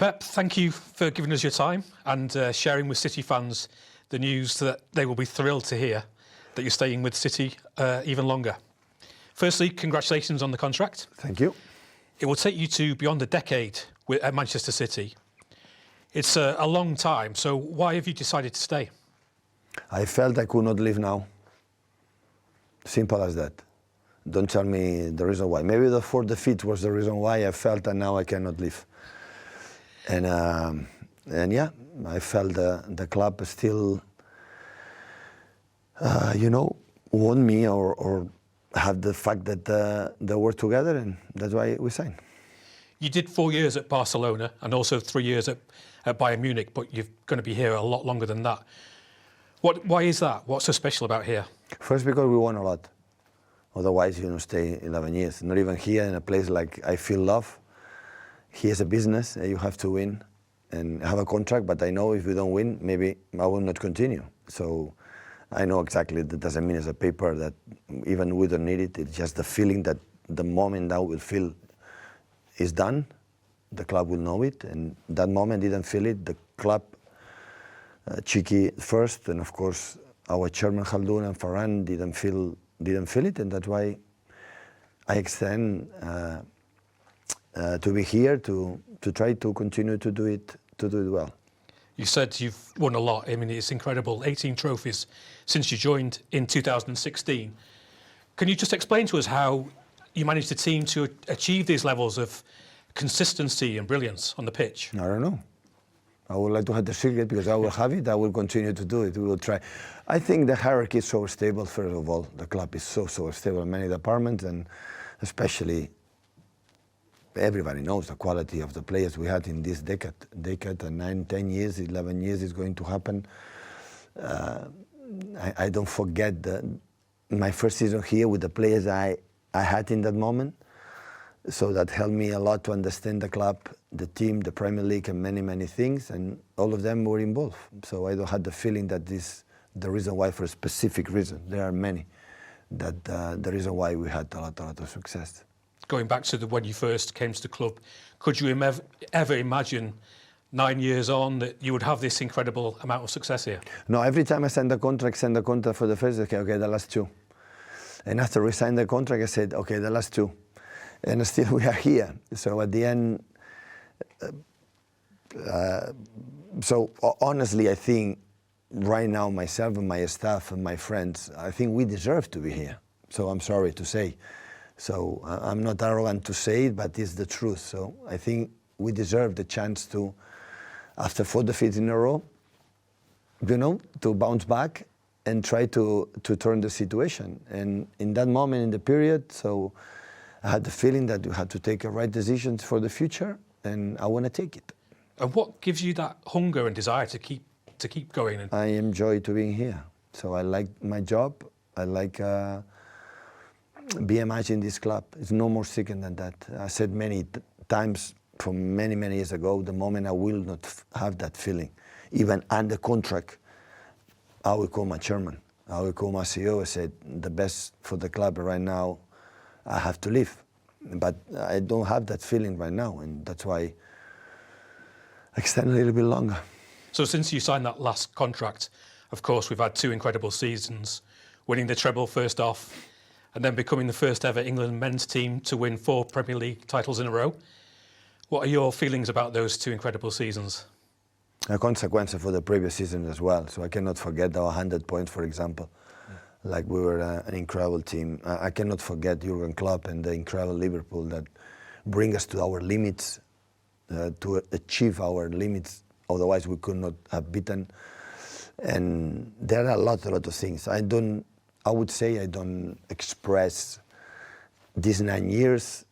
Pep, thank you for giving us your time and sharing with City fans the news that they will be thrilled to hear that you're staying with City even longer. Firstly, congratulations on the contract. Thank you. It will take you to beyond a decade at Manchester City. It's a long time, so why have you decided to stay? I felt I could not leave now. Simple as that. Don't tell me the reason why. Maybe the 4 defeat was the reason why I felt that now I cannot leave. And yeah, I felt the club still, want me or have the fact that they were together, and that's why we signed. You did 4 years at Barcelona and also 3 years at Bayern Munich, but you're going to be here a lot longer than that. Why is that? What's so special about here? First, because we won a lot. Otherwise, stay 11 years. Not even here in a place like I feel love. Here's a business, you have to win and have a contract, but I know if we don't win, maybe I will not continue. So I know exactly that doesn't mean as a paper that even we don't need it. It's just the feeling that the moment that we'll feel is done, the club will know it. And that moment didn't feel it. The club, Chiqui first, and of course our chairman Khaldoon and Farhan didn't feel it, and that's why I extend to be here to try to continue to do it well. You said you've won a lot. I mean, it's incredible. 18 trophies since you joined in 2016. Can you just explain to us how you managed the team to achieve these levels of consistency and brilliance on the pitch? I don't know. I would like to have the secret because I will have it. I will continue to do it. We will try. I think the hierarchy is so stable, first of all. The club is so stable in many departments, and especially everybody knows the quality of the players we had in this decade, and 9, 10 years, 11 years is going to happen. I don't forget my first season here with the players I had in that moment. So that helped me a lot to understand the club, the team, the Premier League, and many things, and all of them were involved. So I don't have the feeling that this the reason why for a specific reason. There are many that the reason why we had a lot of success. Going back to when you first came to the club, could you ever imagine 9 years on that you would have this incredible amount of success here? No, every time I signed the contract for the first, okay, the last 2. And after we signed the contract, I said, okay, the last 2. And still we are here. So at the end, so honestly, I think right now myself and my staff and my friends, I think we deserve to be here. So I'm sorry to say. So I'm not arrogant to say it, but it's the truth. So I think we deserve the chance to, after 4 defeats in a row, to bounce back and try to turn the situation. And in that moment in the period, so I had the feeling that you had to take the right decisions for the future, and I want to take it. And what gives you that hunger and desire to keep going? I enjoy to being here. So I like my job. I like being a match in this club. It's no more secret than that. I said many times from many years ago, the moment I will not have that feeling, even under contract, I will call my chairman. I will call my CEO. I said, the best for the club right now, I have to leave. But I don't have that feeling right now, and that's why I extend a little bit longer. So since you signed that last contract, of course, we've had 2 incredible seasons, winning the treble first off, and then becoming the first ever England men's team to win 4 Premier League titles in a row. What are your feelings about those 2 incredible seasons? A consequence for the previous season as well. So I cannot forget our 100 points, for example. Like we were an incredible team. I cannot forget Jurgen Klopp and the incredible Liverpool that bring us to our limits, to achieve our limits. Otherwise, we could not have beaten. And there are a lot of things. I would say I don't express these 9 years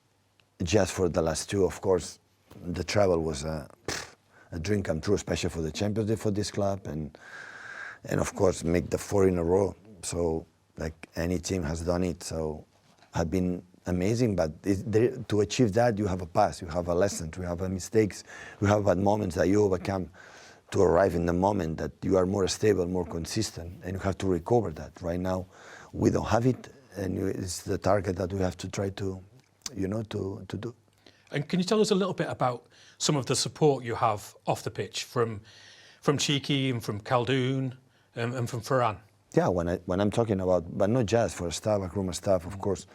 just for the last 2. Of course, the travel was a dream come true, especially for the Champions League for this club, and of course make the 4 in a row. So like any team has done it. So have been amazing, but to achieve that, you have a past, you have a lesson, you have mistakes, you have bad moments that you overcome to arrive in the moment that you are more stable, more consistent, and you have to recover that. Right now, we don't have it, and it's the target that we have to try to do. And can you tell us a little bit about some of the support you have off the pitch from Cheeky and from Khaldoon and from Ferran? Yeah, when I'm talking about, but not just for staff, backroom staff, of course,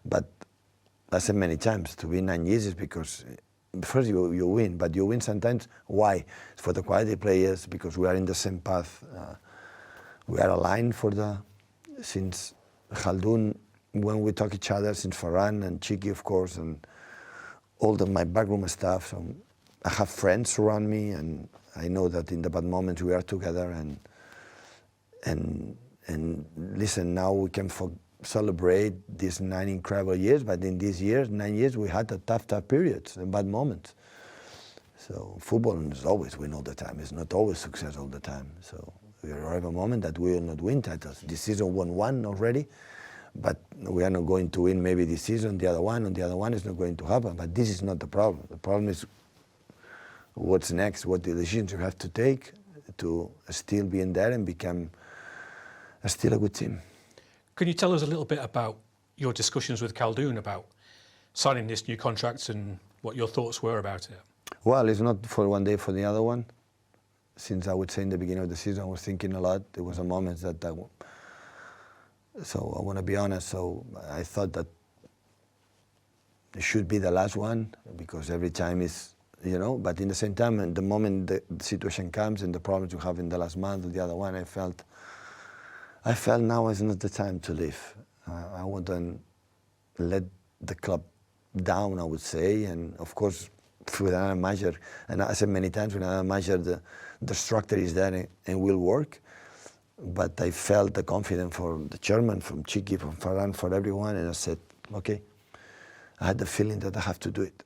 but I said many times, to win 9 years is because first you win, but you win sometimes. Why? It's for the quality players, because we are in the same path. We are aligned since Khaldoon, when we talk each other, since Ferran and Cheeky, of course, and all my backroom staff. So I have friends around me, and I know that in the bad moments we are together. And listen, now we can celebrate these 9 incredible years, but in these 9 years, we had a tough periods and bad moments. So football is always win all the time. It's not always success all the time. So we have a moment that we will not win titles. This season won 1 already, but we are not going to win maybe this season, the other one, and the other one is not going to happen. But this is not the problem. The problem is what's next, what the decisions you have to take to still be in there and become still a good team. Can you tell us a little bit about your discussions with Khaldoon about signing this new contract and what your thoughts were about it? Well, it's not for one day for the other one. Since I would say in the beginning of the season, I was thinking a lot. There was a moment that so I want to be honest. So I thought that it should be the last one, because every time is, but in the same time, and the moment the situation comes and the problems you have in the last month or the other one, I felt now is not the time to leave. I wouldn't let the club down, I would say, and of course, with another measure, and I said many times, with another measure, the structure is there and will work. But I felt the confidence from the chairman, from Cheeky, from Ferran, for everyone, and I said, okay. I had the feeling that I have to do it.